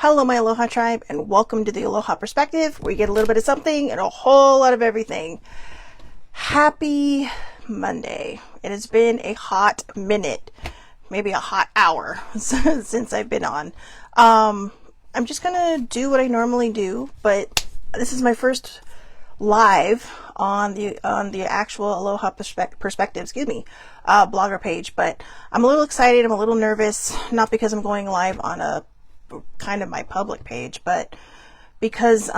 Hello, my Aloha tribe, and welcome to the Aloha Perspective, where you get a little bit of something and a whole lot of everything. Happy Monday. It has been a hot minute, maybe a hot hour since I've been on. I'm just gonna do what I normally do, but this is my first live on the actual Aloha Perspective, blogger page. But I'm a little excited. I'm a little nervous, not because I'm going live on a kind of my public page, but because like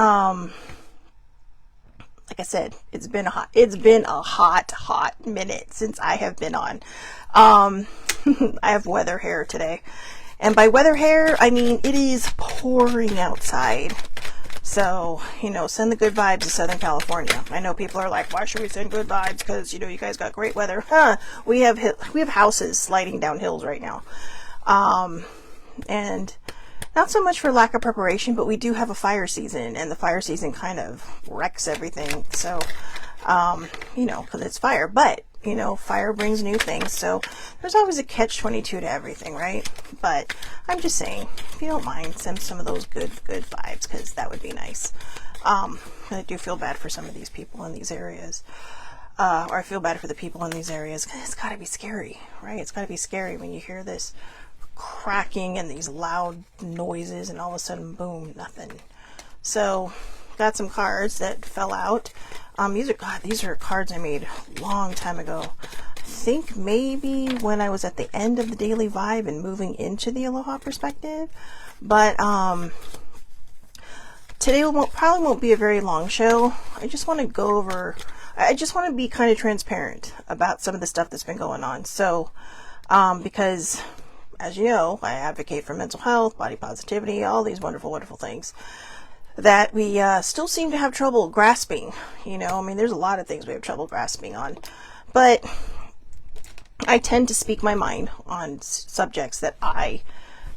I said, it's been a hot minute since I have been on. I have weather hair today, and by weather hair I mean it is pouring outside. So, send the good vibes to Southern California. I know people are like, why should we send good vibes? Because, you guys got great weather. We have houses sliding down hills right now. And not so much for lack of preparation, but we do have a fire season, and the fire season kind of wrecks everything. So, because it's fire, but, fire brings new things. So there's always a catch-22 to everything, right? But I'm just saying, if you don't mind, send some of those good vibes, because that would be nice. I do feel bad for some of these people in these areas. Or I feel bad for the people in these areas, because it's got to be scary, right? It's got to be scary when you hear this cracking and these loud noises, and all of a sudden, boom, nothing. So, got some cards that fell out. These are cards I made a long time ago. I think maybe when I was at the end of the Daily Vibe and moving into the Aloha Perspective. But today probably won't be a very long show. I just want to be kind of transparent about some of the stuff that's been going on. So, because as you know, I advocate for mental health, body positivity, all these wonderful, wonderful things that we still seem to have trouble grasping. There's a lot of things we have trouble grasping on. But I tend to speak my mind on subjects that I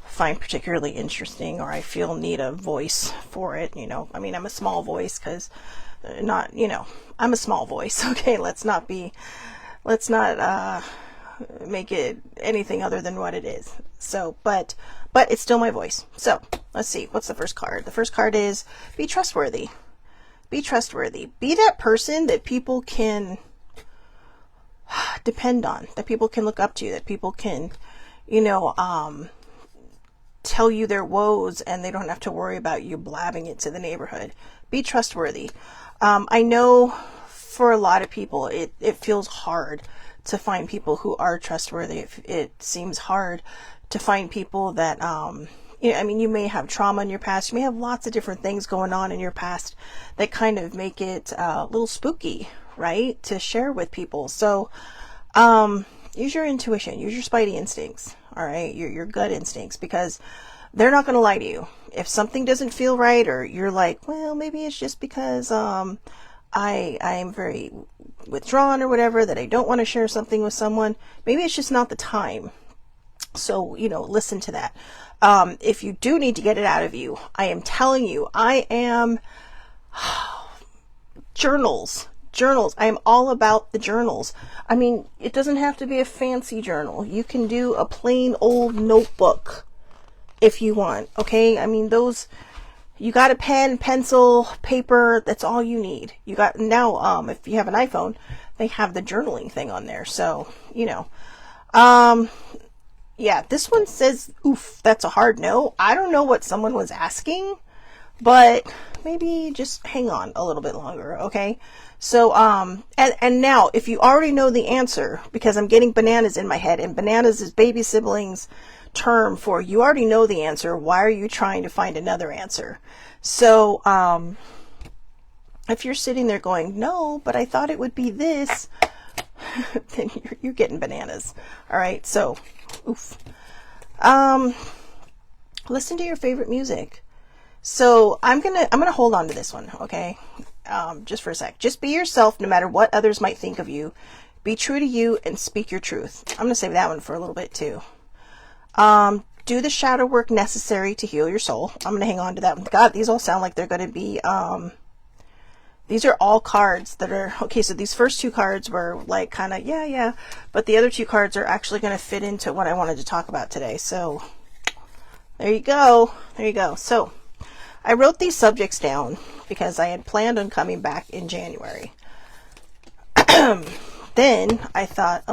find particularly interesting, or I feel need a voice for it. I'm a small voice because I'm a small voice. Okay, let's not make it anything other than what it is. So, but it's still my voice. So let's see, what's the first card? The first card is be trustworthy. Be trustworthy. Be that person that people can depend on, that people can look up to, that people can, tell you their woes, and they don't have to worry about you blabbing it to the neighborhood. Be trustworthy. I know for a lot of people, it feels hard to find people who are trustworthy. It seems hard to find people that, you may have trauma in your past. You may have lots of different things going on in your past that kind of make it a little spooky, right, to share with people. So, use your intuition, use your spidey instincts, all right, your gut instincts, because they're not going to lie to you. If something doesn't feel right, or you're like, well, maybe it's just because, I am very withdrawn or whatever, that I don't want to share something with someone. Maybe it's just not the time. So, listen to that. If you do need to get it out of you, I am telling you, I am journals. I am all about the journals. It doesn't have to be a fancy journal. You can do a plain old notebook if you want. Okay. You got a pen, pencil, paper, that's all you need. You got now, if you have an iPhone, they have the journaling thing on there. So, yeah, this one says, oof, that's a hard no. I don't know what someone was asking, but maybe just hang on a little bit longer. Okay. So, and now if you already know the answer, because I'm getting bananas in my head, and bananas is baby siblings term for you already know the answer. Why are you trying to find another answer? So, if you're sitting there going, no, but I thought it would be this, then you're getting bananas. All right. So, oof. Listen to your favorite music. So I'm going to hold on to this one. Okay. Just for a sec, just be yourself, no matter what others might think of you. Be true to you and speak your truth. I'm going to save that one for a little bit too. Do the shadow work necessary to heal your soul. I'm going to hang on to that one. God, these all sound like they're going to be, these are all cards that are, okay, so these first two cards were like kind of, yeah, but the other two cards are actually going to fit into what I wanted to talk about today. So There you go. There you go. So I wrote these subjects down because I had planned on coming back in January. Then I thought,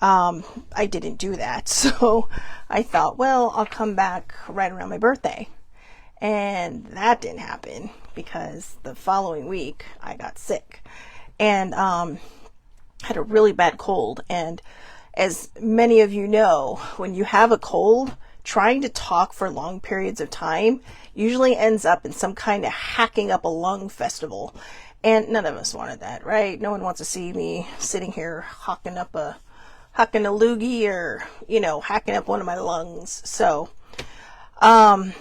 I didn't do that. So I thought, well, I'll come back right around my birthday. And that didn't happen because the following week I got sick and had a really bad cold. And as many of you know, when you have a cold, trying to talk for long periods of time usually ends up in some kind of hacking up a lung festival. And none of us wanted that, right? No one wants to see me sitting here hawking a loogie or, hacking up one of my lungs. So, then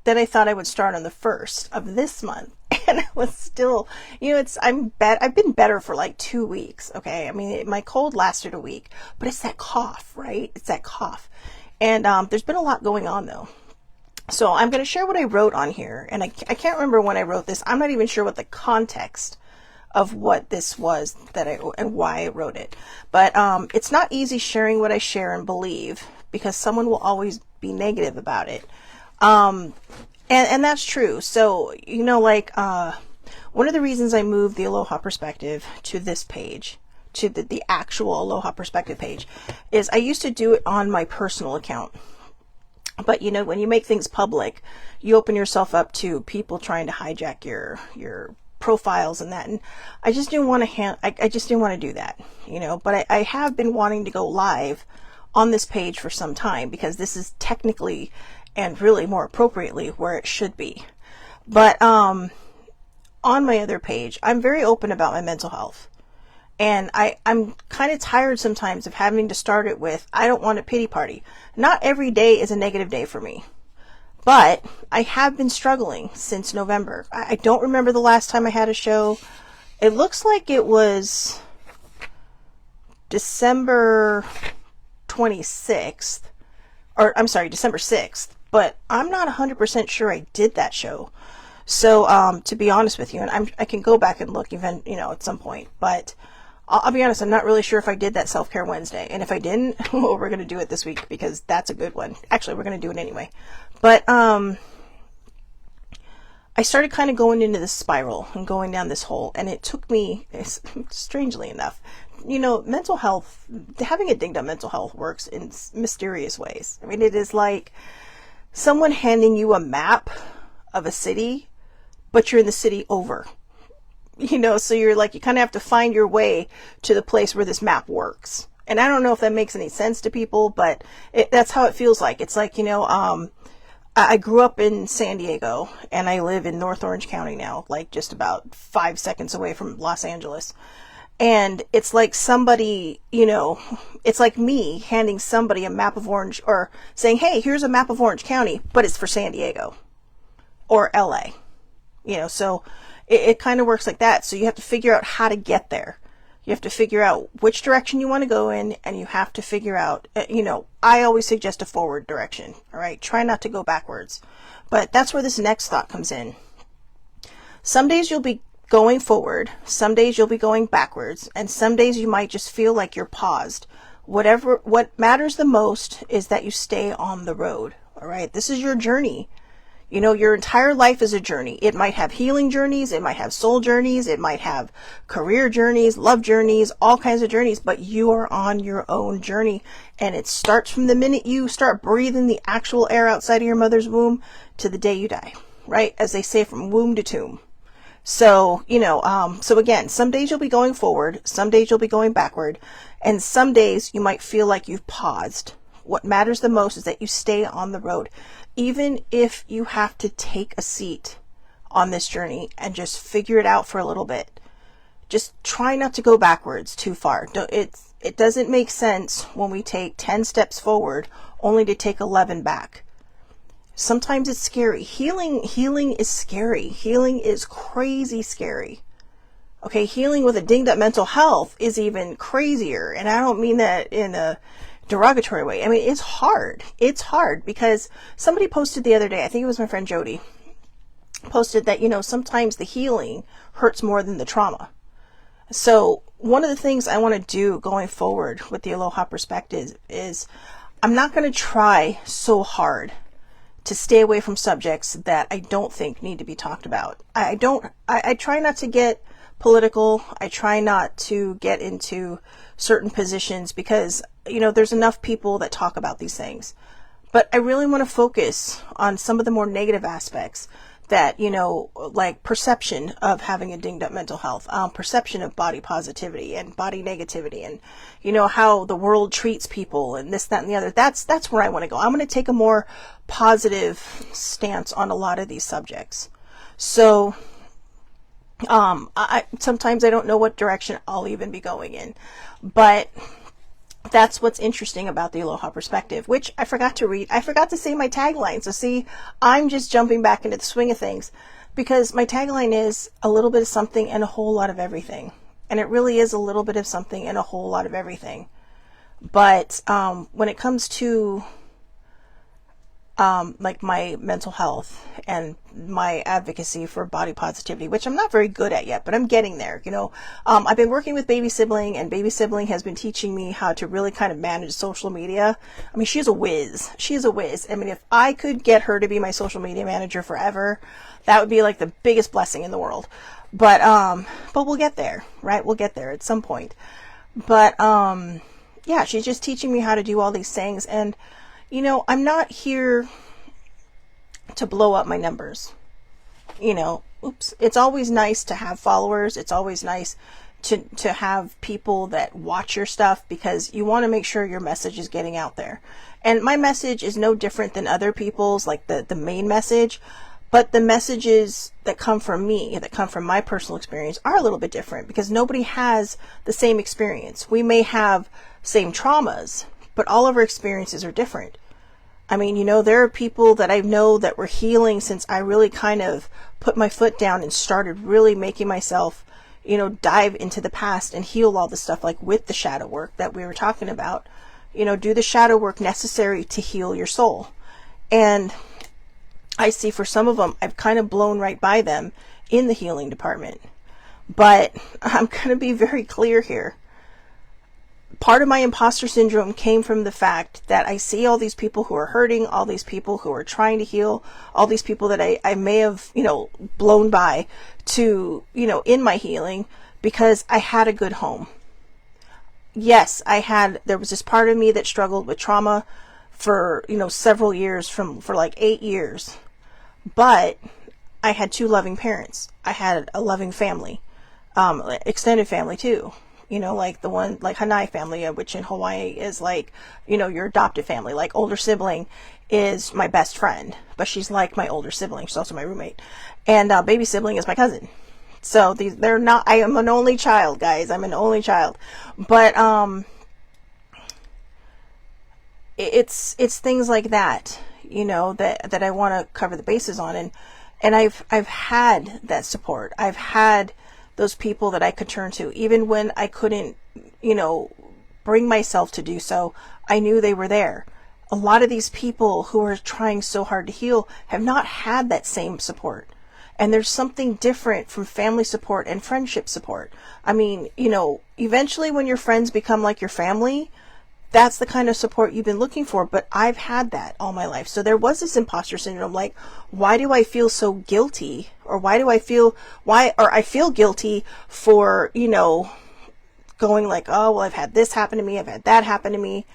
I thought I would start on the 1st of this month. And I was still, I've been better for like 2 weeks. Okay. I mean, my cold lasted a week, but it's that cough, right? It's that cough. And, there's been a lot going on though. So I'm going to share what I wrote on here. And I can't remember when I wrote this. I'm not even sure what the context of what this was and why I wrote it. But, it's not easy sharing what I share and believe because someone will always be negative about it. And that's true. So, one of the reasons I moved the Aloha Perspective to this page, to the actual Aloha Perspective page, is I used to do it on my personal account. But, when you make things public, you open yourself up to people trying to hijack your profiles and that. And I just didn't want to I just didn't want to do that, but I have been wanting to go live on this page for some time because this is technically and really more appropriately where it should be. But on my other page, I'm very open about my mental health. And I'm kind of tired sometimes of having to start it with, I don't want a pity party. Not every day is a negative day for me. But I have been struggling since November. I don't remember the last time I had a show. It looks like it was December 26th. Or, I'm sorry, December 6th. But I'm not 100% sure I did that show. So, to be honest with you, and I can go back and look even, at some point. But I'll be honest, I'm not really sure if I did that Self-Care Wednesday. And if I didn't, well, we're going to do it this week because that's a good one. Actually, we're going to do it anyway. But I started kind of going into this spiral and going down this hole. And it took me, strangely enough, mental health, having a dinged up mental health works in mysterious ways. I mean, it is like someone handing you a map of a city, but you're in the city over. So you're like, you kind of have to find your way to the place where this map works. And I don't know if that makes any sense to people, but that's how it feels like. It's like, I grew up in San Diego and I live in North Orange County now, like just about 5 seconds away from Los Angeles. And it's like somebody, it's like me handing somebody a map of Orange or saying, hey, here's a map of Orange County, but it's for San Diego or LA, so it kind of works like that. So you have to figure out how to get there. You have to figure out which direction you want to go in, and you have to figure out, I always suggest a forward direction. All right. Try not to go backwards, but that's where this next thought comes in. Some days you'll be going forward. Some days you'll be going backwards, and some days you might just feel like you're paused. What matters the most is that you stay on the road. All right. This is your journey. Your entire life is a journey. It might have healing journeys. It might have soul journeys. It might have career journeys, love journeys, all kinds of journeys, but you are on your own journey. And it starts from the minute you start breathing the actual air outside of your mother's womb to the day you die, right? As they say, from womb to tomb. So, so again, some days you'll be going forward. Some days you'll be going backward. And some days you might feel like you've paused. What matters the most is that you stay on the road. Even if you have to take a seat on this journey and just figure it out for a little bit, just try not to go backwards too far. It doesn't make sense when we take 10 steps forward only to take 11 back. Sometimes it's scary. Healing is scary. Healing is crazy scary. Okay, healing with a dinged up mental health is even crazier. And I don't mean that in a derogatory way. I mean, it's hard. It's hard because somebody posted the other day, I think it was my friend Jody, posted that, sometimes the healing hurts more than the trauma. So one of the things I want to do going forward with the Aloha Perspective is I'm not going to try so hard to stay away from subjects that I don't think need to be talked about. I try not to get political. I try not to get into certain positions because, there's enough people that talk about these things. But I really want to focus on some of the more negative aspects that, like perception of having a dinged up mental health, perception of body positivity and body negativity, and, how the world treats people and this, that, and the other. That's where I want to go. I'm going to take a more positive stance on a lot of these subjects. So, sometimes I don't know what direction I'll even be going in, but that's what's interesting about the Aloha perspective, which I forgot to read. I forgot to say my tagline. So see, I'm just jumping back into the swing of things because my tagline is a little bit of something and a whole lot of everything. And it really is a little bit of something and a whole lot of everything. But when it comes to like my mental health and my advocacy for body positivity, which I'm not very good at yet, but I'm getting there. I've been working with Baby Sibling, and Baby Sibling has been teaching me how to really kind of manage social media. I mean, she's a whiz. She's a whiz. I mean, if I could get her to be my social media manager forever, that would be like the biggest blessing in the world. But we'll get there, right? We'll get there at some point. But, yeah, she's just teaching me how to do all these things. And, I'm not here to blow up my numbers. It's always nice to have followers. It's always nice to have people that watch your stuff because you want to make sure your message is getting out there. And my message is no different than other people's, like the main message. But the messages that come from me, that come from my personal experience, are a little bit different because nobody has the same experience. We may have same traumas, but all of our experiences are different. I mean, there are people that I know that were healing since I really kind of put my foot down and started really making myself, dive into the past and heal all the stuff, like with the shadow work that we were talking about. Do the shadow work necessary to heal your soul. And I see for some of them, I've kind of blown right by them in the healing department. But I'm going to be very clear here. Part of my imposter syndrome came from the fact that I see all these people who are hurting, all these people who are trying to heal, all these people that I may have, blown by to, in my healing because I had a good home. Yes, there was this part of me that struggled with trauma for, several years for like 8 years. But I had 2 loving parents. I had a loving family, extended family too. Like the one, like Hanai family, which in Hawaii is like, your adopted family. Like older sibling is my best friend, but she's like my older sibling. She's also my roommate. And Baby Sibling is my cousin. So they're not, I am an only child, guys. I'm an only child. But it's things like that, that I want to cover the bases on. And I've had that support. I've had those people that I could turn to, even when I couldn't, bring myself to do so. I knew they were there. A lot of these people who are trying so hard to heal have not had that same support. And there's something different from family support and friendship support. I mean, eventually when your friends become like your family, that's the kind of support you've been looking for. But I've had that all my life. So there was this imposter syndrome, like, why do I feel so guilty? Or I feel guilty for, going like, oh, well, I've had this happen to me. I've had that happen to me.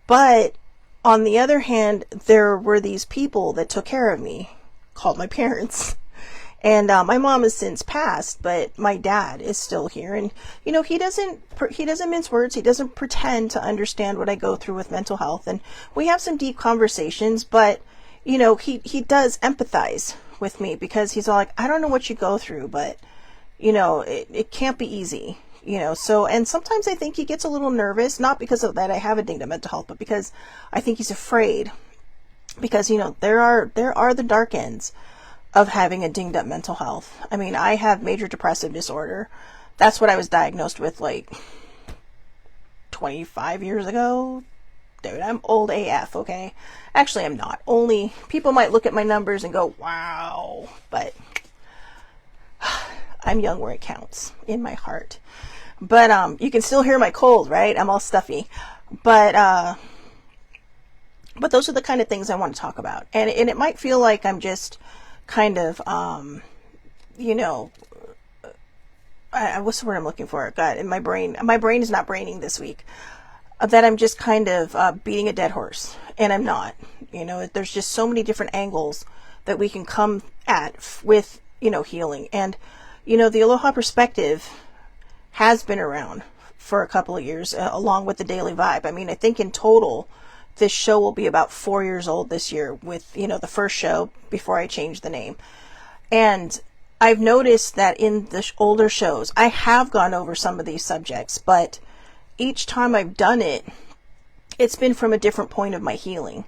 But on the other hand, there were these people that took care of me, called my parents. And my mom has since passed, but my dad is still here. And, he doesn't mince words. He doesn't pretend to understand what I go through with mental health. And we have some deep conversations, but, he does empathize with me because he's all like, I don't know what you go through, but, it can't be easy, so, and sometimes I think he gets a little nervous, not because of that I have a dinged up mental health, but because I think he's afraid because, there are the dark ends of having a dinged up mental health. I mean, I have major depressive disorder. That's what I was diagnosed with like 25 years ago. Dude, I'm old AF, okay? Actually, I'm not. Only people might look at my numbers and go, wow, but I'm young where it counts in my heart. But you can still hear my cold, right? I'm all stuffy. But But those are the kind of things I want to talk about. And it might feel like I'm just kind of, you know, what's the word I'm looking for? God, in my brain is not braining this week. That I'm just kind of beating a dead horse, and I'm not. You know, there's just so many different angles that we can come at with, you know, healing. And, you know, the Aloha perspective has been around for a couple of years, along with the Daily Vibe. I mean, I think in total, this show will be about 4 years old this year with, you know, the first show before I changed the name. And I've noticed that in the older shows, I have gone over some of these subjects, but each time I've done it, it's been from a different point of my healing.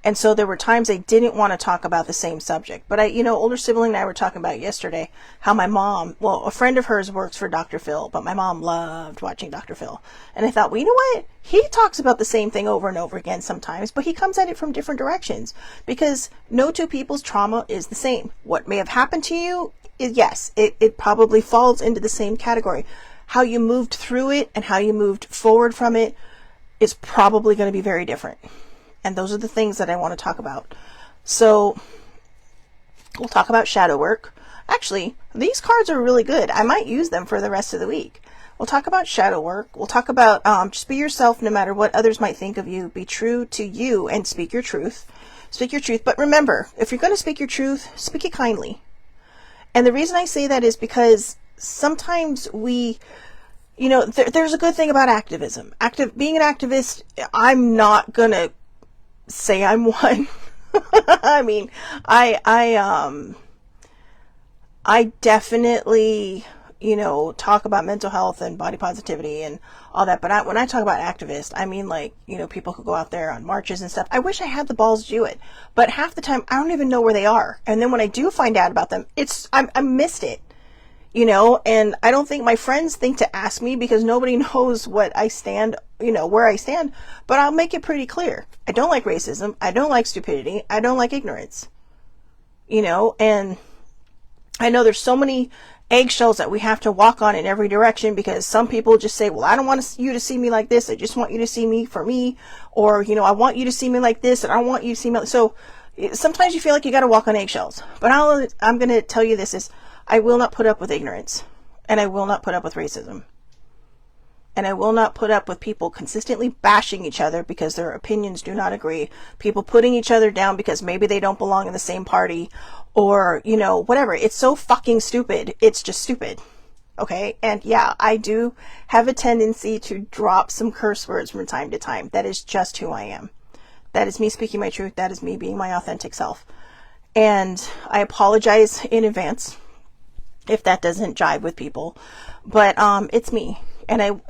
And so there were times I didn't want to talk about the same subject. But you know, older sibling and I were talking about yesterday how my mom, well, a friend of hers works for Dr. Phil, but my mom loved watching Dr. Phil. And I thought, well, you know what? He talks about the same thing over and over again sometimes, but he comes at it from different directions because no two people's trauma is the same. What may have happened to you is, yes, it probably falls into the same category. How you moved through it and how you moved forward from it is probably going to be very different. And those are the things that I want to talk about. So we'll talk about shadow work. Actually, these cards are really good. I might use them for the rest of the week. We'll talk about shadow work. We'll talk about just be yourself no matter what others might think of you. Be true to you and speak your truth. Speak your truth. But remember, if you're going to speak your truth, speak it kindly. And the reason I say that is because sometimes we, you know, there's a good thing about activism. Being an activist, I'm not going to say I'm one. I mean, I definitely, you know, talk about mental health and body positivity and all that. But when I talk about activist, I mean, like, you know, people who go out there on marches and stuff. I wish I had the balls to do it, but half the time I don't even know where they are. And then when I do find out about them, I missed it. You know, and I don't think my friends think to ask me because nobody knows what I stand, you know, where I stand, but I'll make it pretty clear. I don't like racism. I don't like stupidity. I don't like ignorance, you know, and I know there's so many eggshells that we have to walk on in every direction because some people just say, well, I don't want you to see me like this. I just want you to see me for me. Or, you know, I want you to see me like this and I want you to see me. So sometimes you feel like you got to walk on eggshells, but I'm going to tell you this is, I will not put up with ignorance, and I will not put up with racism, and I will not put up with people consistently bashing each other because their opinions do not agree, people putting each other down because maybe they don't belong in the same party, or, you know, whatever. It's so fucking stupid. It's just stupid. Okay? And yeah, I do have a tendency to drop some curse words from time to time. That is just who I am. That is me speaking my truth. That is me being my authentic self. And I apologize in advance if that doesn't jive with people, but it's me. And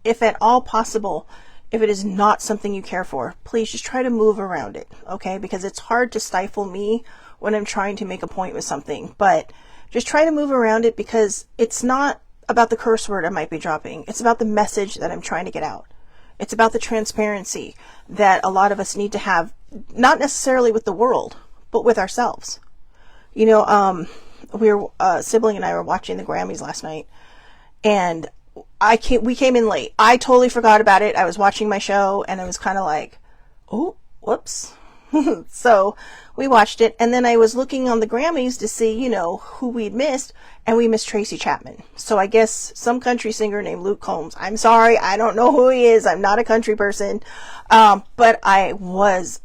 if at all possible, if it is not something you care for, please just try to move around it, okay? Because it's hard to stifle me when I'm trying to make a point with something, but just try to move around it because it's not about the curse word I might be dropping. It's about the message that I'm trying to get out. It's about the transparency that a lot of us need to have, not necessarily with the world, but with ourselves. You know, sibling and I were watching the Grammys last night, and we came in late. I totally forgot about it. I was watching my show, and I was kind of like, oh, whoops. So we watched it, and then I was looking on the Grammys to see, you know, who we'd missed, and we missed Tracy Chapman. So I guess some country singer named Luke Combs. I'm sorry, I don't know who he is. I'm not a country person, but I was,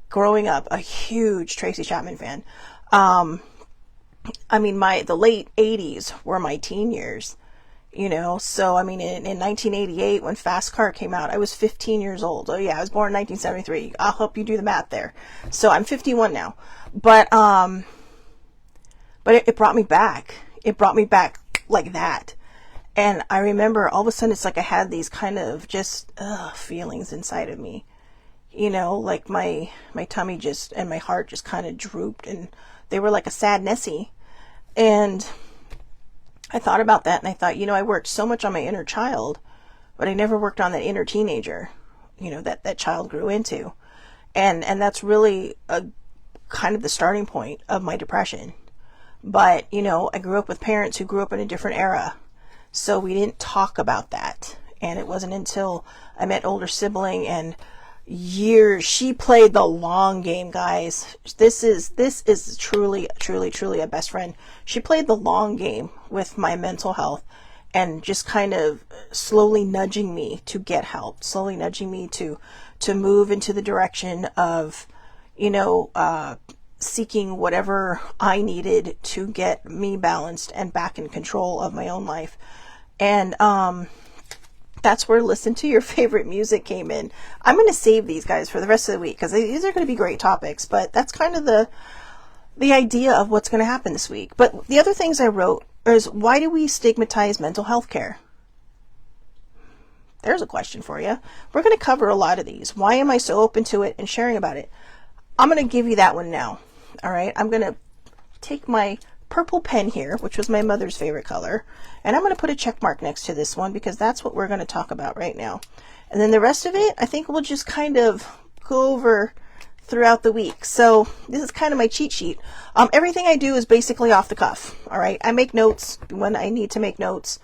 growing up, a huge Tracy Chapman fan. I mean, the late 80s were my teen years, you know, so, I mean, in 1988, when Fast Car came out, I was 15 years old. Oh yeah, I was born in 1973. I'll help you do the math there. So I'm 51 now, but it brought me back. It brought me back like that. And I remember all of a sudden, it's like I had these kind of just, feelings inside of me, you know, like my tummy and my heart just kind of drooped, and they were like a sad Nessie. And I thought about that, and I thought, you know, I worked so much on my inner child, but I never worked on that inner teenager, you know, that child grew into. And that's really a kind of the starting point of my depression. But, you know, I grew up with parents who grew up in a different era, so we didn't talk about that. And it wasn't until I met older sibling and, years. She played the long game, guys. This is truly, truly, truly a best friend. She played the long game with my mental health and just kind of slowly nudging me to get help, slowly nudging me to move into the direction of, seeking whatever I needed to get me balanced and back in control of my own life. And that's where listen to your favorite music came in. I'm going to save these guys for the rest of the week because these are going to be great topics, but that's kind of the idea of what's going to happen this week. But the other things I wrote is, why do we stigmatize mental health care? There's a question for you. We're going to cover a lot of these. Why am I so open to it and sharing about it? I'm going to give you that one now. All right. I'm going to take my purple pen here, which was my mother's favorite color, and I'm going to put a check mark next to this one because that's what we're going to talk about right now. And then the rest of it, I think we'll just kind of go over throughout the week. So this is kind of my cheat sheet. Everything I do is basically off the cuff. All right. I make notes when I need to make notes.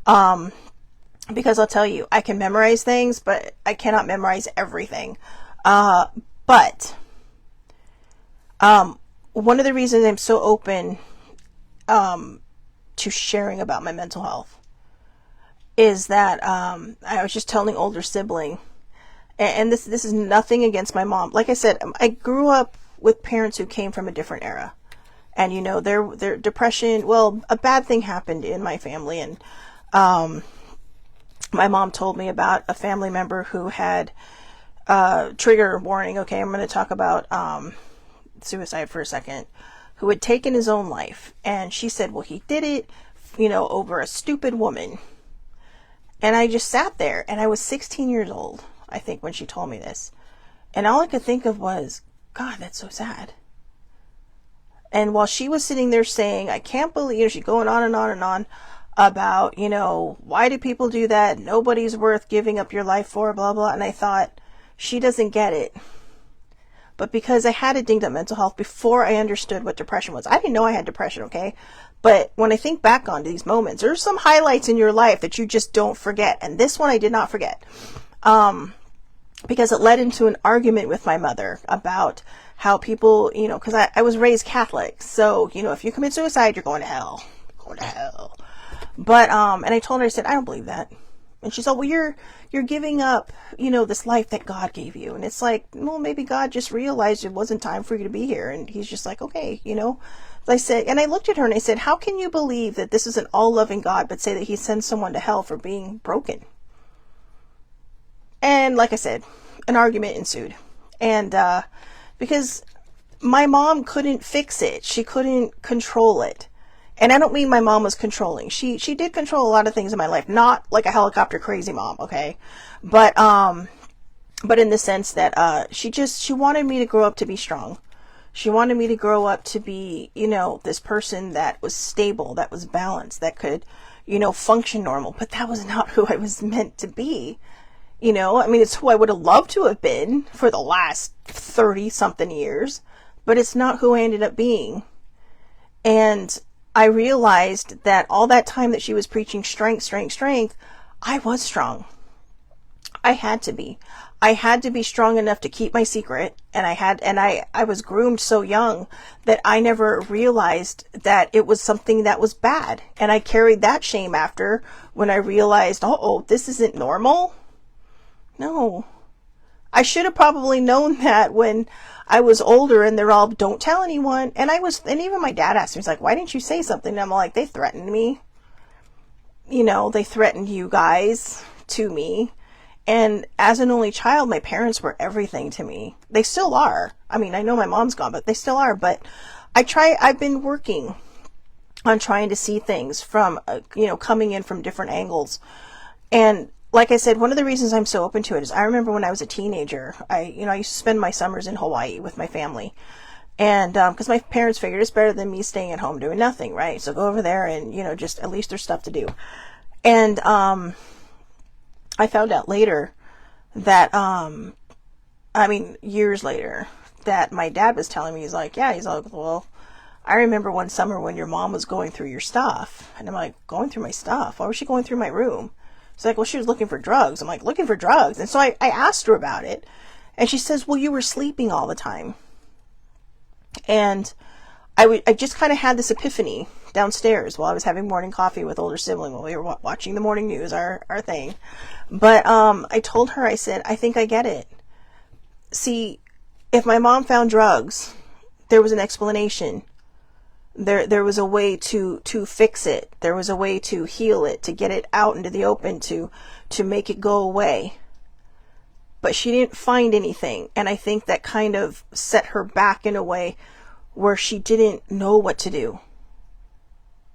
Because I'll tell you, I can memorize things, but I cannot memorize everything. But one of the reasons I'm so open to sharing about my mental health is that I was just telling an older sibling, and this is nothing against my mom. Like I said, I grew up with parents who came from a different era, and their depression. Well, a bad thing happened in my family, and my mom told me about a family member who had trigger warning. Okay, I'm going to talk about suicide for a second, who had taken his own life. And she said, well, he did it, over a stupid woman. And I just sat there, and I was 16 years old, I think, when she told me this. And all I could think of was, God, that's so sad. And while she was sitting there saying, I can't believe, she's going on and on and on about, why do people do that? Nobody's worth giving up your life for, blah, blah. And I thought, she doesn't get it. But because I had a dinged up mental health before I understood what depression was. I didn't know I had depression, okay? But when I think back on these moments, there's some highlights in your life that you just don't forget. And this one I did not forget. Because it led into an argument with my mother about how people, because I was raised Catholic. So, if you commit suicide, you're going to hell. Going to hell. But, and I told her, I said, I don't believe that. And she said, well, you're giving up, this life that God gave you. And it's like, well, maybe God just realized it wasn't time for you to be here. And he's just like, okay, I said, and I looked at her and I said, how can you believe that this is an all-loving God, but say that he sends someone to hell for being broken? And like I said, an argument ensued. And, because my mom couldn't fix it. She couldn't control it. And I don't mean my mom was controlling. She did control a lot of things in my life, not like a helicopter crazy mom, okay? But in the sense that, she wanted me to grow up to be strong. She wanted me to grow up to be, this person that was stable, that was balanced, that could, function normal. But that was not who I was meant to be. It's who I would have loved to have been for the last 30 something years, but it's not who I ended up being. And I realized that all that time that she was preaching strength, strength, strength, I was strong. I had to be. I had to be strong enough to keep my secret. And I was groomed so young that I never realized that it was something that was bad. And I carried that shame after when I realized, this isn't normal. No. I should have probably known that when I was older and they're all, don't tell anyone. And even my dad asked me, he's like, why didn't you say something? And I'm like, they threatened me. They threatened you guys to me. And as an only child, my parents were everything to me. They still are. I know my mom's gone, but they still are. But I've been working on trying to see things from, coming in from different angles. And like I said, one of the reasons I'm so open to it is I remember when I was a teenager, I used to spend my summers in Hawaii with my family. And, cause my parents figured it's better than me staying at home doing nothing, right? So go over there and, just at least there's stuff to do. And, I found out later that, years later, that my dad was telling me, he's like, well, I remember one summer when your mom was going through your stuff. And I'm like, going through my stuff? Why was she going through my room? She's like, well, she was looking for drugs. I'm like, looking for drugs? And so I asked her about it. And she says, well, you were sleeping all the time. And I just kind of had this epiphany downstairs while I was having morning coffee with older sibling while we were watching the morning news, our thing. But I told her, I said, I think I get it. See, if my mom found drugs, there was an explanation. There was a way to fix it. There was a way to heal it, to get it out into the open, to make it go away. But she didn't find anything. And I think that kind of set her back in a way where she didn't know what to do.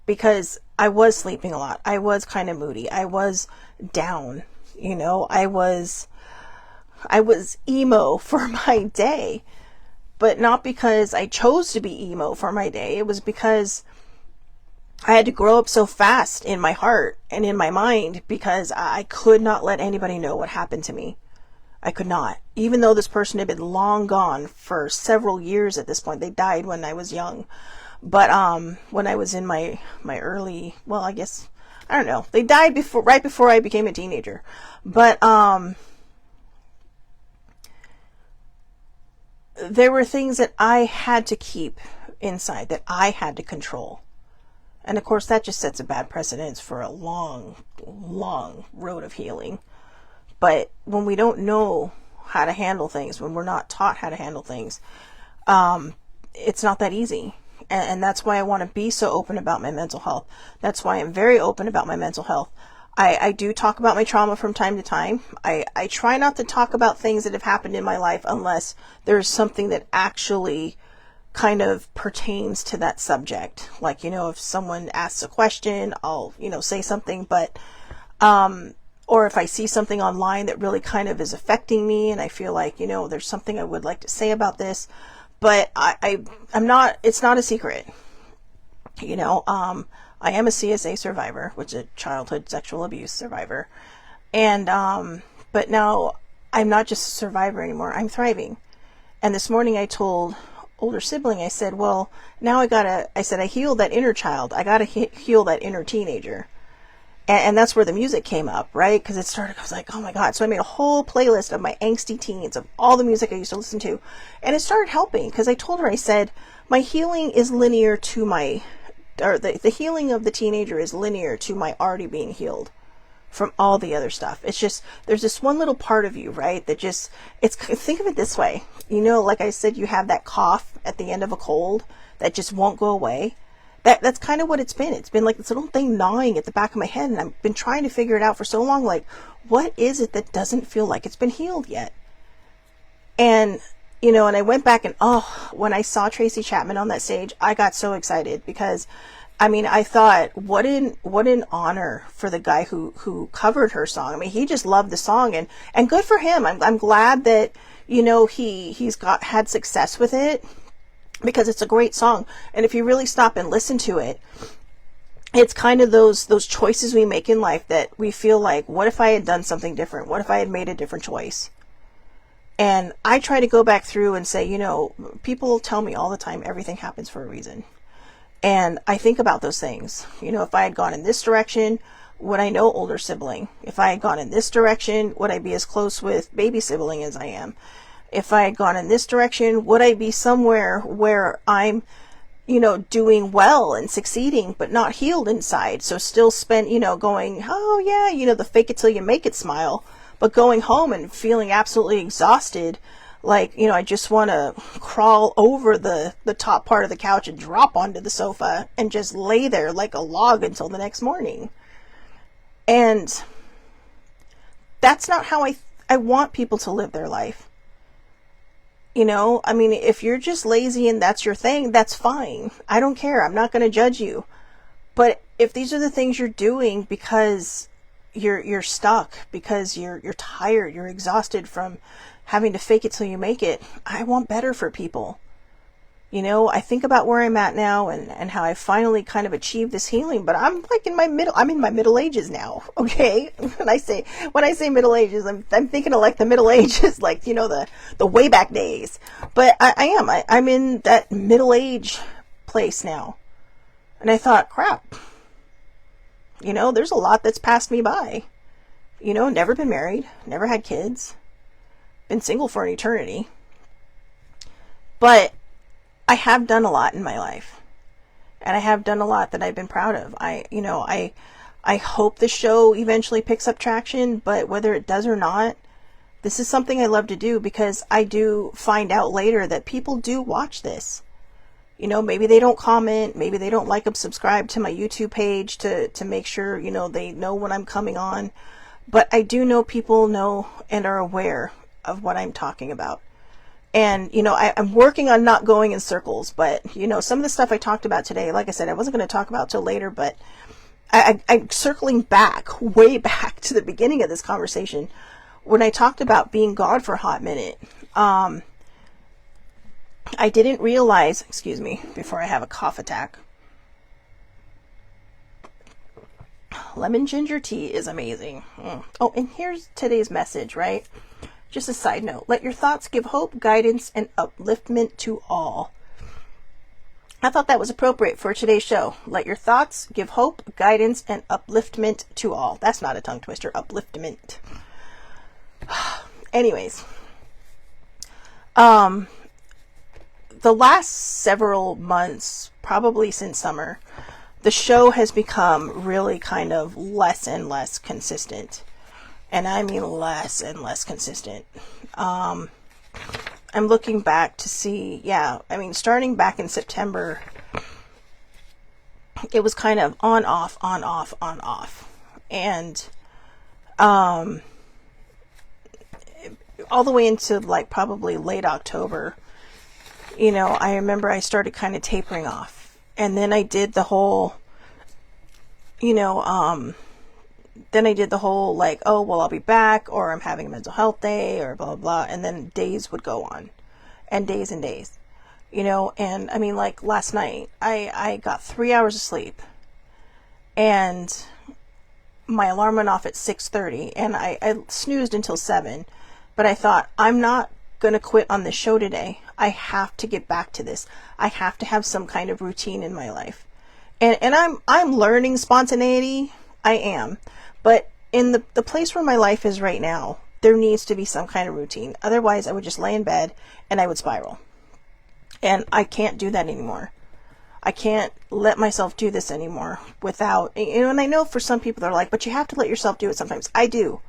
Because I was sleeping a lot. I was kind of moody. I was down. I was emo for my day. But not because I chose to be emo for my day. It was because I had to grow up so fast in my heart and in my mind, because I could not let anybody know what happened to me. I could not. Even though this person had been long gone for several years at this point. They died when I was young. But when I was in my early, well, I guess, I don't know. They died right before I became a teenager. But there were things that I had to keep inside, that I had to control. And of course, that just sets a bad precedence for a long, long road of healing. But when we don't know how to handle things, when we're not taught how to handle things, it's not that easy. And that's why I want to be so open about my mental health. That's why I'm very open about my mental health. I do talk about my trauma from time to time. I try not to talk about things that have happened in my life unless there's something that actually kind of pertains to that subject. Like, if someone asks a question, I'll, say something, but, or if I see something online that really kind of is affecting me and I feel like, there's something I would like to say about this, but I'm not, it's not a secret. I am a CSA survivor, which is a childhood sexual abuse survivor. And, but now I'm not just a survivor anymore. I'm thriving. And this morning I told older sibling, I said, well, now I healed that inner child. I gotta heal that inner teenager. And that's where the music came up, right? Because I was like, oh my God. So I made a whole playlist of my angsty teens, of all the music I used to listen to. And it started helping, because I told her, I said, my healing is linear to the healing of the teenager is linear to my already being healed from all the other stuff. It's just, there's this one little part of you, right? That just, think of it this way. Like I said, you have that cough at the end of a cold that just won't go away. That's kind of what it's been. It's been like this little thing gnawing at the back of my head, and I've been trying to figure it out for so long. Like, what is it that doesn't feel like it's been healed yet? And, and I went back and, when I saw Tracy Chapman on that stage, I got so excited because, I thought, what an honor for the guy who covered her song. He just loved the song, and good for him. I'm glad that, he's had success with it, because it's a great song. And if you really stop and listen to it, it's kind of those choices we make in life that we feel like, what if I had done something different? What if I had made a different choice? And I try to go back through and say, people tell me all the time, everything happens for a reason. And I think about those things. If I had gone in this direction, would I know older sibling? If I had gone in this direction, would I be as close with baby sibling as I am? If I had gone in this direction, would I be somewhere where I'm, doing well and succeeding, but not healed inside? So still spent, going, oh yeah, the fake it till you make it smile, but going home and feeling absolutely exhausted. Like, I just want to crawl over the top part of the couch and drop onto the sofa and just lay there like a log until the next morning. And that's not how I want people to live their life. If you're just lazy and that's your thing, that's fine. I don't care. I'm not going to judge you. But if these are the things you're doing because you're stuck, because you're tired, you're exhausted from having to fake it till you make it, I want better for people. I think about where I'm at now and how I finally kind of achieved this healing, but I'm like I'm in my middle ages now. Okay. When I say middle ages, I'm thinking of like the middle ages, like, the way back days, but I'm in that middle age place now. And I thought, crap, there's a lot that's passed me by, never been married, never had kids, been single for an eternity. But I have done a lot in my life. And I have done a lot that I've been proud of. I hope the show eventually picks up traction, but whether it does or not, this is something I love to do, because I do find out later that people do watch this. You know, maybe they don't comment, maybe they don't like and subscribe to my YouTube page to make sure, you know, they know when I'm coming on. But I do know people know and are aware of what I'm talking about. And, you know, I'm working on not going in circles, but, you know, some of the stuff I talked about today, like I said, I wasn't going to talk about till later, but I'm circling back, way back to the beginning of this conversation when I talked about being God for a hot minute. I didn't realize, excuse me, before I have a cough attack. Lemon ginger tea is amazing. Oh, and here's today's message, right? Just a side note. Let your thoughts give hope, guidance, and upliftment to all. I thought that was appropriate for today's show. Let your thoughts give hope, guidance, and upliftment to all. That's not a tongue twister. Upliftment. Anyways. The last several months, probably since summer, the show has become really kind of less and less consistent. And I mean less and less consistent. I'm looking back to see, starting back in September, it was kind of on, off, on, off, on, off. And all the way into like probably late October, you know, I remember I started kind of tapering off. And then I did the whole, like, oh, well, I'll be back, or I'm having a mental health day, or blah, blah, blah. And then days would go on, and days, you know. And I mean, like last night, I got 3 hours of sleep, and my alarm went off at 6:30, and I snoozed until 7. But I thought, I'm not going to quit on this show today. I have to get back to this. I have to have some kind of routine in my life. And I'm learning spontaneity. I am. But in the place where my life is right now, there needs to be some kind of routine. Otherwise, I would just lay in bed and I would spiral. And I can't do that anymore. I can't let myself do this anymore without, you know, and I know for some people they're like, but you have to let yourself do it sometimes. I do.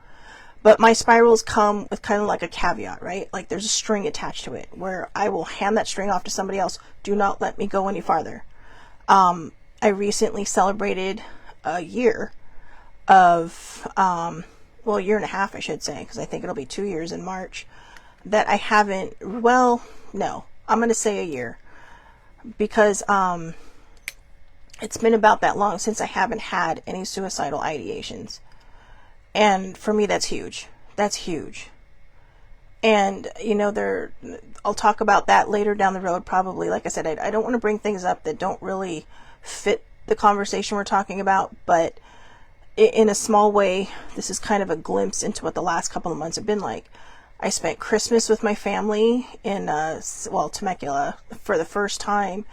But my spirals come with kind of like a caveat, right? Like there's a string attached to it where I will hand that string off to somebody else. Do not let me go any farther. I recently celebrated a year of, a year and a half, I should say, because I think it'll be 2 years in March, that I haven't, well, no, I'm going to say a year, because it's been about that long since I haven't had any suicidal ideations. And for me, that's huge. That's huge. And, you know, I'll talk about that later down the road, probably. Like I said, I don't want to bring things up that don't really fit the conversation we're talking about, but in a small way, this is kind of a glimpse into what the last couple of months have been like. I spent Christmas with my family in, Temecula for the first time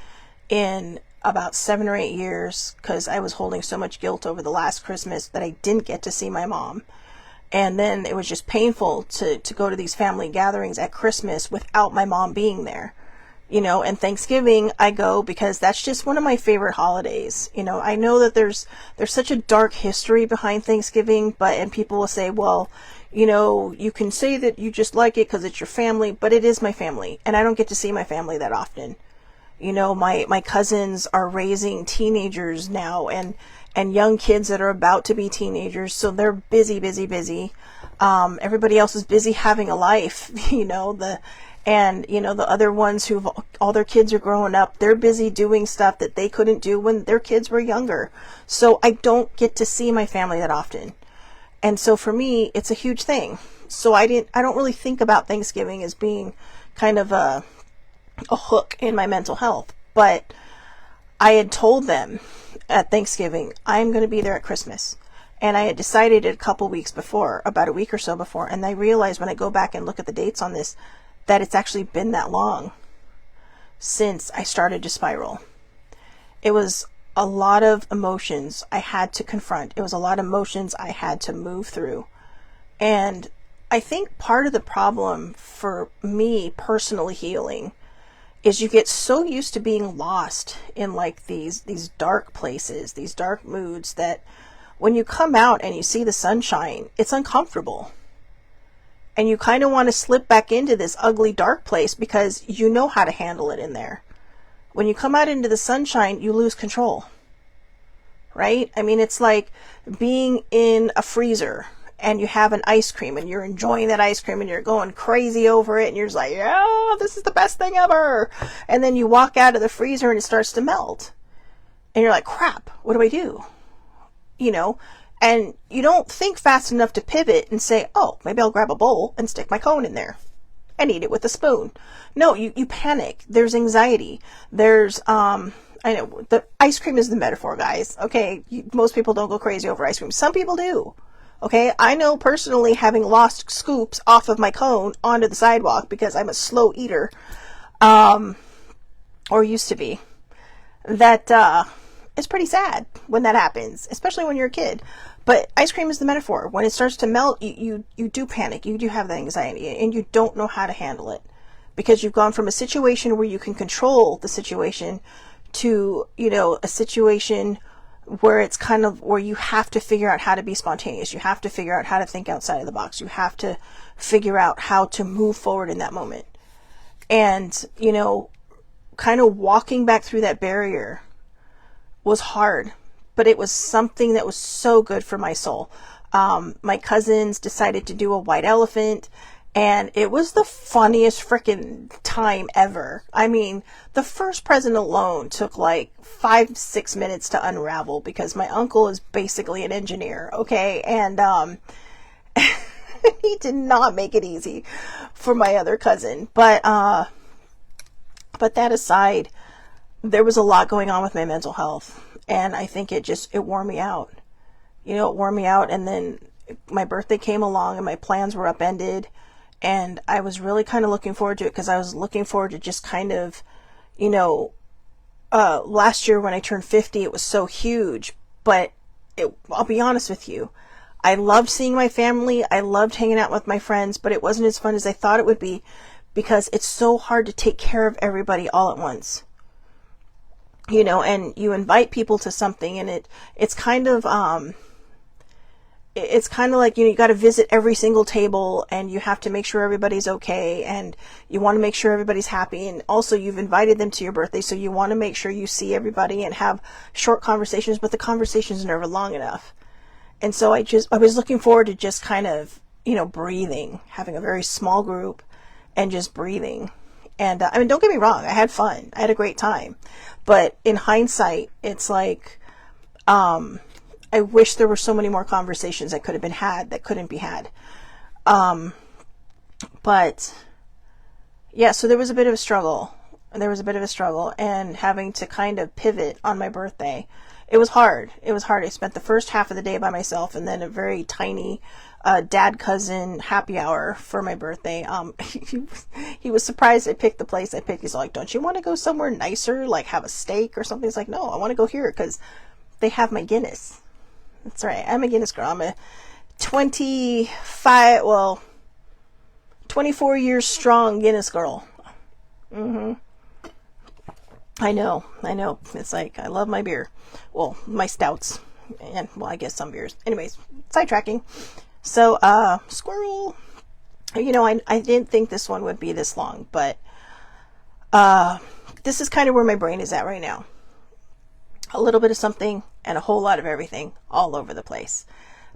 in about 7 or 8 years, because I was holding so much guilt over the last Christmas that I didn't get to see my mom. And then it was just painful to go to these family gatherings at Christmas without my mom being there. You know, and Thanksgiving I go because that's just one of my favorite holidays. You know, I know that there's such a dark history behind Thanksgiving, and people will say, well, you know, you can say that you just like it because it's your family, but it is my family, and I don't get to see my family that often. You know, my cousins are raising teenagers now, and young kids that are about to be teenagers, so they're busy. Everybody else is busy having a life, you know, the other ones who all their kids are growing up, they're busy doing stuff that they couldn't do when their kids were younger. So I don't get to see my family that often. And so for me, it's a huge thing. So I don't really think about Thanksgiving as being kind of a hook in my mental health. But I had told them at Thanksgiving, I'm going to be there at Christmas. And I had decided it a couple weeks before, about a week or so before. And I realized when I go back and look at the dates on this, that it's actually been that long since I started to spiral. It was a lot of emotions I had to confront. It was a lot of emotions I had to move through. And I think part of the problem for me personally healing is you get so used to being lost in like these dark places, these dark moods, that when you come out and you see the sunshine, it's uncomfortable. And you kind of want to slip back into this ugly dark place because you know how to handle it in there. When you come out into the sunshine, you lose control. Right? I mean, it's like being in a freezer and you have an ice cream and you're enjoying that ice cream and you're going crazy over it and you're just like, yeah, this is the best thing ever. And then you walk out of the freezer and it starts to melt. And you're like, crap, what do I do? You know, and you don't think fast enough to pivot and say, oh, maybe I'll grab a bowl and stick my cone in there and eat it with a spoon. No, you panic. There's anxiety. There's, I know the ice cream is the metaphor, guys. Okay. Most people don't go crazy over ice cream. Some people do. Okay. I know personally, having lost scoops off of my cone onto the sidewalk because I'm a slow eater, or used to be, that, it's pretty sad when that happens, especially when you're a kid. But ice cream is the metaphor. When it starts to melt, you do panic. You do have the anxiety and you don't know how to handle it because you've gone from a situation where you can control the situation to, you know, a situation where it's kind of where you have to figure out how to be spontaneous. You have to figure out how to think outside of the box. You have to figure out how to move forward in that moment. And, you know, kind of walking back through that barrier was hard, but it was something that was so good for my soul. My cousins decided to do a white elephant and it was the funniest freaking time ever. I mean, the first present alone took like 5-6 minutes to unravel because my uncle is basically an engineer. Okay. And, he did not make it easy for my other cousin, but that aside, there was a lot going on with my mental health. And I think it wore me out. You know, it wore me out. And then my birthday came along and my plans were upended. And I was really kind of looking forward to it because I was looking forward to just kind of, you know, last year when I turned 50, it was so huge. But I'll be honest with you. I loved seeing my family. I loved hanging out with my friends, but it wasn't as fun as I thought it would be because it's so hard to take care of everybody all at once. You know, and you invite people to something and it's kind of like, you know, you got to visit every single table and you have to make sure everybody's okay and you want to make sure everybody's happy. And also you've invited them to your birthday. So you want to make sure you see everybody and have short conversations, but the conversation's never long enough. And so I was looking forward to just kind of, you know, breathing, having a very small group and just breathing. And I mean, don't get me wrong. I had fun. I had a great time. But in hindsight, it's like, I wish there were so many more conversations that could have been had that couldn't be had. But yeah, so there was a bit of a struggle. And having to kind of pivot on my birthday. It was hard. I spent the first half of the day by myself and then a very tiny dad cousin happy hour for my birthday. He was surprised I picked the place I picked. He's like, don't you want to go somewhere nicer, like have a steak or something? He's like, no, I want to go here because they have my Guinness. That's right. I'm a Guinness girl. I'm a 24 years strong Guinness girl. I know. It's like, I love my beer. Well, my stouts. And, well, I guess some beers. Anyways, sidetracking. So, squirrel. You know, I didn't think this one would be this long, but, this is kind of where my brain is at right now. A little bit of something and a whole lot of everything all over the place.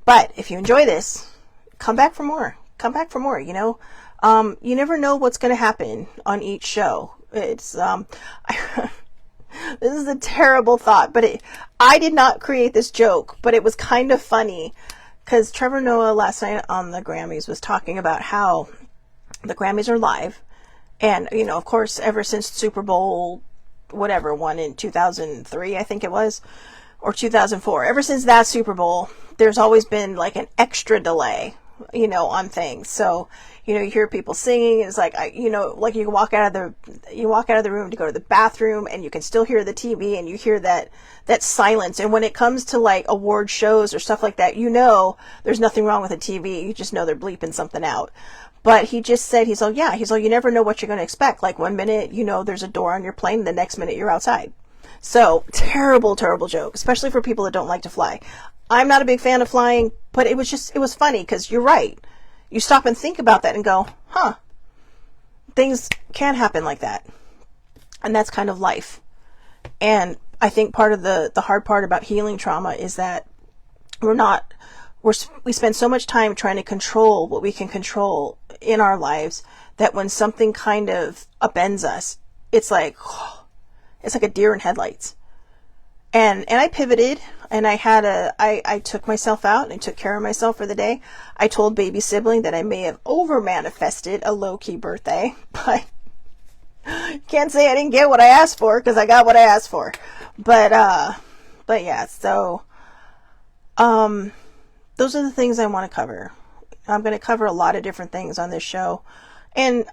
But if you enjoy this, come back for more. You know, you never know what's going to happen on each show. It's, this is a terrible thought, but I did not create this joke, but it was kind of funny because Trevor Noah last night on the Grammys was talking about how the Grammys are live. And, you know, of course, ever since Super Bowl, whatever, one in 2003, I think it was, or 2004, ever since that Super Bowl, there's always been like an extra delay, on things. So, you hear people singing. It's like, like you walk out of the room to go to the bathroom and you can still hear the TV and you hear that silence. And when it comes to like award shows or stuff like that, there's nothing wrong with the TV. You just know they're bleeping something out. But he just said, he's like, you never know what you're going to expect. Like one minute, there's a door on your plane. The next minute you're outside. So terrible, terrible joke, especially for people that don't like to fly. I'm not a big fan of flying, but it was funny because you're right. You stop and think about that and go, things can happen like that. And that's kind of life. And I think part of the hard part about healing trauma is that we spend so much time trying to control what we can control in our lives that when something kind of upends us, it's like a deer in headlights. And I pivoted and I took myself out and I took care of myself for the day. I told baby sibling that I may have over manifested a low key birthday, but can't say I didn't get what I asked for because I got what I asked for. But yeah, so, those are the things I want to cover. I'm going to cover a lot of different things on this show. And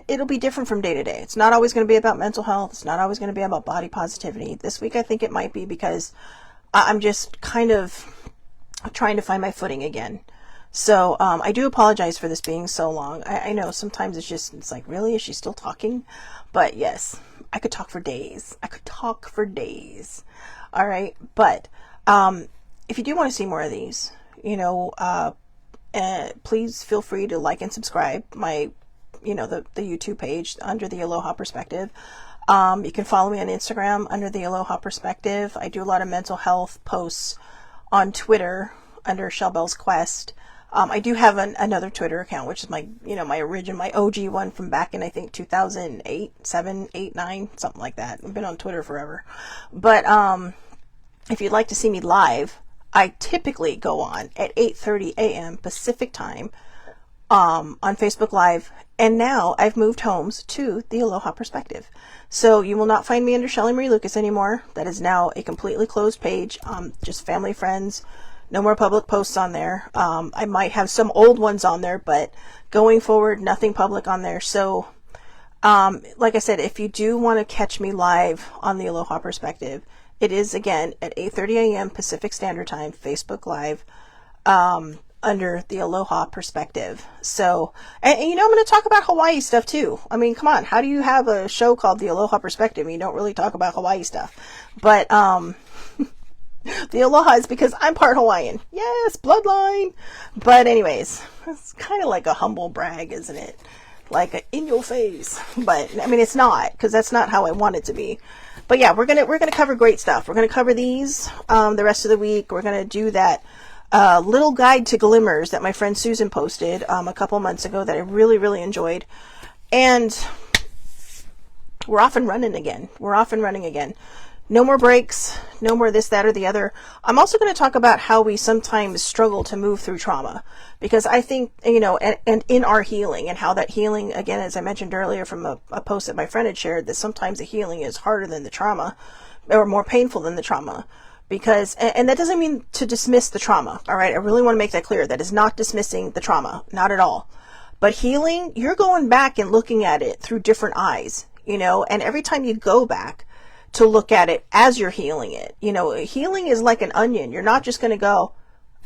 it'll be different from day to day. It's not always going to be about mental health. It's not always going to be about body positivity. This week, I think it might be because I'm just kind of trying to find my footing again. So I do apologize for this being so long. I know sometimes it's like, really? Is she still talking? But yes, I could talk for days. All right. But if you do want to see more of these, please feel free to like and subscribe my the YouTube page under the Aloha Perspective. You can follow me on Instagram under the Aloha Perspective. I do a lot of mental health posts on Twitter under Shelbell's Quest. I do have another Twitter account, which is my OG one from back in, I think, 2008, 7, 8, 9, something like that. I've been on Twitter forever. But if you'd like to see me live, I typically go on at 8:30 a.m. Pacific time on Facebook Live. And now I've moved homes to the Aloha Perspective. So you will not find me under Shelley Marie Lucas anymore. That is now a completely closed page. Just family, friends. No more public posts on there. I might have some old ones on there, but going forward, nothing public on there. So, like I said, if you do want to catch me live on the Aloha Perspective, it is again at 8:30 a.m. Pacific Standard Time, Facebook Live, under the Aloha Perspective. So, and I'm going to talk about Hawaii stuff too. I mean, come on, how do you have a show called the Aloha Perspective and you don't really talk about Hawaii stuff? But, the Aloha is because I'm part Hawaiian. Yes, bloodline. But anyways, it's kind of like a humble brag, isn't it? Like a in your face. But I mean, it's not, because that's not how I want it to be. But yeah, we're gonna cover great stuff. We're gonna cover these the rest of the week. We're gonna do that little guide to glimmers that my friend Susan posted a couple months ago that I really, really enjoyed. And we're off and running again. No more breaks, no more this, that, or the other. I'm also going to talk about how we sometimes struggle to move through trauma, because I think, and in our healing, and how that healing, again, as I mentioned earlier from a post that my friend had shared, that sometimes the healing is harder than the trauma, or more painful than the trauma. Because, and that doesn't mean to dismiss the trauma, all right? I really want to make that clear. That is not dismissing the trauma, not at all. But healing, you're going back and looking at it through different eyes, and every time you go back to look at it as you're healing it, healing is like an onion. You're not just going to go,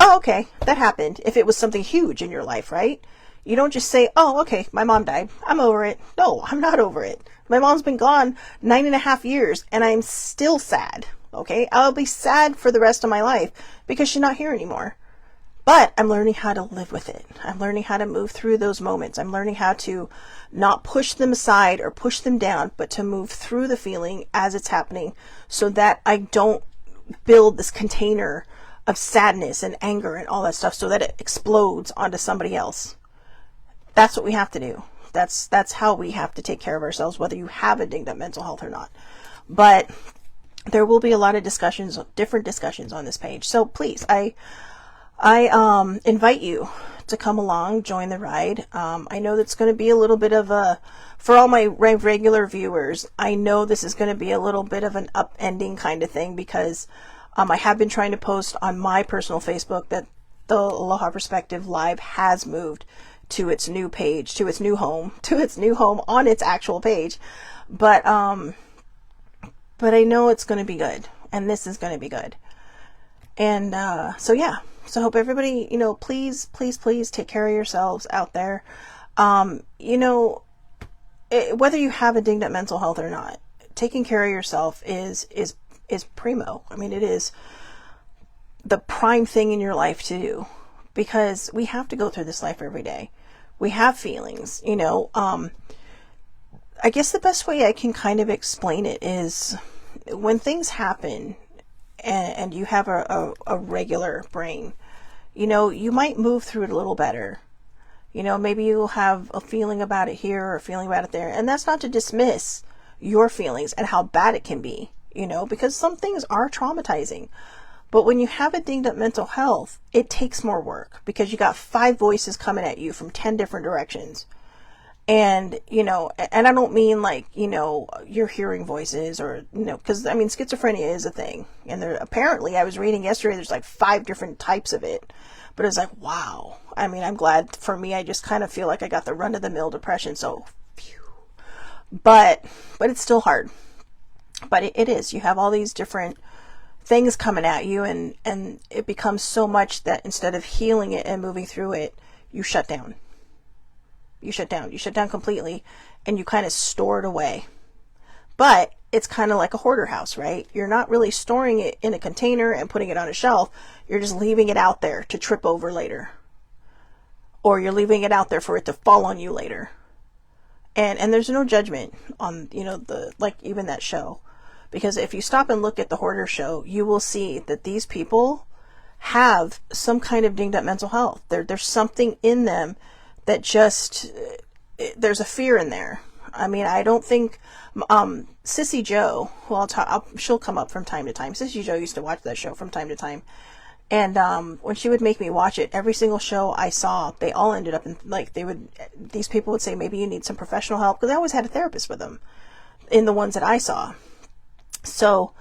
oh, okay, that happened. If it was something huge in your life, right? You don't just say, oh, okay, my mom died, I'm over it. No, I'm not over it. My mom's been gone 9.5 years and I'm still sad. Okay, I'll be sad for the rest of my life because she's not here anymore. But I'm learning how to live with it. I'm learning how to move through those moments. I'm learning how to not push them aside or push them down, but to move through the feeling as it's happening, so that I don't build this container of sadness and anger and all that stuff so that it explodes onto somebody else. That's what we have to do. That's how we have to take care of ourselves, whether you have a dinged up mental health or not. But there will be a lot of discussions, different discussions on this page. So please, I invite you to come along, join the ride. I know that's going to be a little bit of for all my regular viewers, I know this is going to be a little bit of an upending kind of thing, because I have been trying to post on my personal Facebook that the Aloha Perspective Live has moved to its new page, to its new home, on its actual page. But I know it's going to be good, and this is going to be good. And so yeah, so I hope everybody, please take care of yourselves out there. Whether you have a dinged up mental health or not, taking care of yourself is primo. I mean, it is the prime thing in your life to do, because we have to go through this life every day. We have feelings, I guess the best way I can kind of explain it is when things happen and you have a regular brain, you might move through it a little better. Maybe you'll have a feeling about it here or a feeling about it there. And that's not to dismiss your feelings and how bad it can be, because some things are traumatizing. But when you have a dinged up mental health, it takes more work, because you got 5 voices coming at you from 10 different directions. And, and I don't mean like, you're hearing voices or, because I mean, schizophrenia is a thing. And there, apparently I was reading yesterday, there's like 5 different types of it. But it's like, wow. I mean, I'm glad for me. I just kind of feel like I got the run of the mill depression. So, phew. But it's still hard. But it is. You have all these different things coming at you, and it becomes so much that instead of healing it and moving through it, you shut down. You shut down completely, and you kind of store it away. But it's kind of like a hoarder house, right? You're not really storing it in a container and putting it on a shelf. You're just leaving it out there to trip over later. Or you're leaving it out there for it to fall on you later. And there's no judgment on, even that show. Because if you stop and look at the Hoarder show, you will see that these people have some kind of dinged up mental health. There's something in them that just, there's a fear in there. I mean, I don't think, Sissy Joe, who she'll come up from time to time. Sissy Joe used to watch that show from time to time. And, when she would make me watch it, every single show I saw, they all ended up in, these people would say, maybe you need some professional help. Because I always had a therapist with them in the ones that I saw. So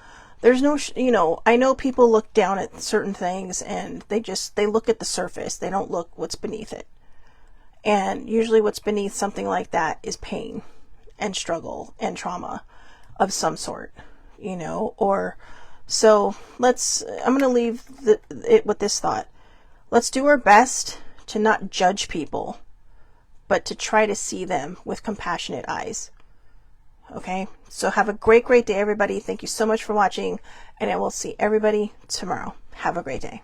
there's no, I know people look down at certain things and they look at the surface. They don't look what's beneath it. And usually what's beneath something like that is pain and struggle and trauma of some sort, so I'm going to leave it with this thought. Let's do our best to not judge people, but to try to see them with compassionate eyes. Okay, so have a great day, everybody. Thank you so much for watching, and I will see everybody tomorrow. Have a great day.